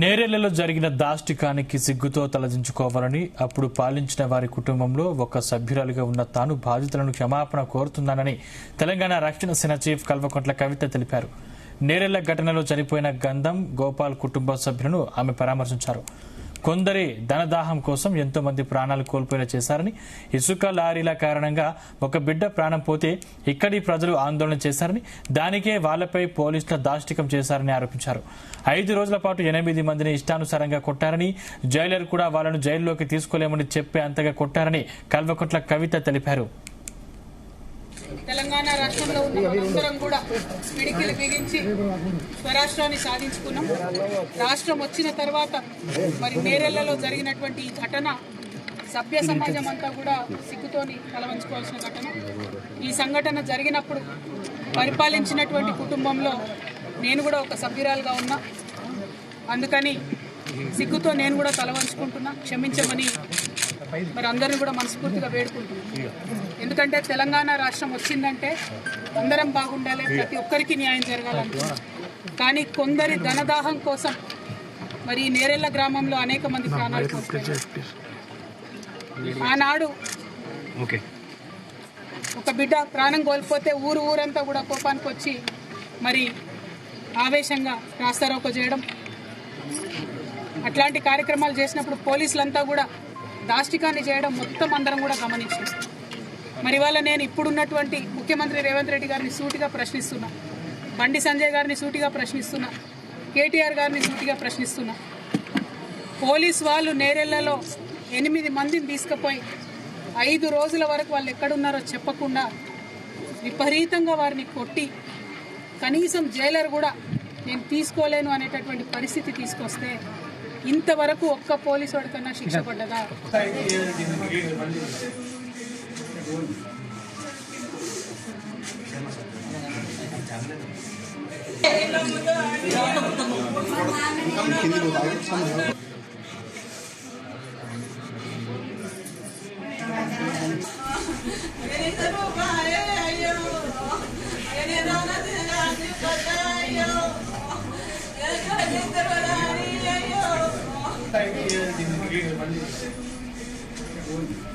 నేరెళ్లలో జరిగిన దాష్టికానికి సిగ్గుతో తలదించుకోవాలని అప్పుడు పాలించిన వారి కుటుంబంలో ఒక సభ్యురాలిగా ఉన్న తాను బాధితులను క్షమాపణ కోరుతున్నానని తెలంగాణ రక్షణ సేన చీఫ్ కల్వకుంట్ల కవిత తెలిపారు. నేరెళ్ల ఘటనలో చనిపోయిన గంధం గోపాల్ కుటుంబ సభ్యులను ఆమె పరామర్శించారు. కొందరి ధనదాహం కోసం ఎంతో మంది ప్రాణాలు కోల్పోయేలా చేశారని, ఇసుక లారీల కారణంగా ఒక బిడ్డ ప్రాణం పోతే ఇక్కడి ప్రజలు ఆందోళన చేశారని, దానికే వాళ్లపై పోలీసుల దాష్టికం చేశారని ఆరోపించారు. 5 రోజుల పాటు 8 మందిని ఇష్టానుసారంగా కొట్టారని, జైలర్ కూడా వాళ్లను జైల్లోకి తీసుకోలేమని చెప్పే అంతగా కొట్టారని కల్వకుంట్ల కవిత తెలిపారు. తెలంగాణ రాష్ట్రంలో ఉన్న మనందరం కూడా పిడికిలు బిగించి స్వరాష్ట్రాన్ని సాధించుకున్నాం. రాష్ట్రం వచ్చిన తర్వాత మరి నేరెళ్లలో జరిగినటువంటి ఈ ఘటన సభ్య సమాజం అంతా కూడా సిగ్గుతోని తలవంచుకోవాల్సిన ఘటన. ఈ సంఘటన జరిగినప్పుడు పరిపాలించినటువంటి కుటుంబంలో నేను కూడా ఒక సభ్యురాలుగా ఉన్నా. అందుకని సిగ్గుతో నేను కూడా తలవంచుకుంటున్నా, క్షమించమని మరి అందరిని కూడా మనస్ఫూర్తిగా వేడుకుంటున్నాను. ఎందుకంటే తెలంగాణ రాష్ట్రం వచ్చిందంటే అందరం బాగుండాలి, ప్రతి ఒక్కరికి న్యాయం జరగాలనుకుంటున్నాం. కానీ కొందరి ధనదాహం కోసం మరి నేరెళ్ల గ్రామంలో అనేక మంది ప్రాణాలు కోల్పోయారు. ఆనాడు ఒక బిడ్డ ప్రాణం కోల్పోతే ఊరంతా కూడా కోపానికి వచ్చి మరి ఆవేశంగా రాస్తారోకో చేయడం, అట్లాంటి కార్యక్రమాలు చేసినప్పుడు పోలీసులంతా కూడా దాష్టికాన్ని చేయడం మొత్తం అందరం కూడా గమనించాం. మరి ఇవాళ నేను ఇప్పుడున్నటువంటి ముఖ్యమంత్రి రేవంత్ రెడ్డి గారిని సూటిగా ప్రశ్నిస్తున్నా, బండి సంజయ్ గారిని సూటిగా ప్రశ్నిస్తున్నా, కేటీఆర్ గారిని సూటిగా ప్రశ్నిస్తున్నా. పోలీసు వాళ్ళు నేరెళ్లలో 8 మందిని తీసుకుపోయి 5 రోజుల వరకు వాళ్ళు ఎక్కడున్నారో చెప్పకుండా విపరీతంగా వారిని కొట్టి కనీసం జైలర్ కూడా నేను తీసుకోలేను అనేటటువంటి పరిస్థితి తీసుకొస్తే ఇంతవరకు ఒక్క పోలీసు వాడికన్నా శిక్ష పడ్డదా? Thank you.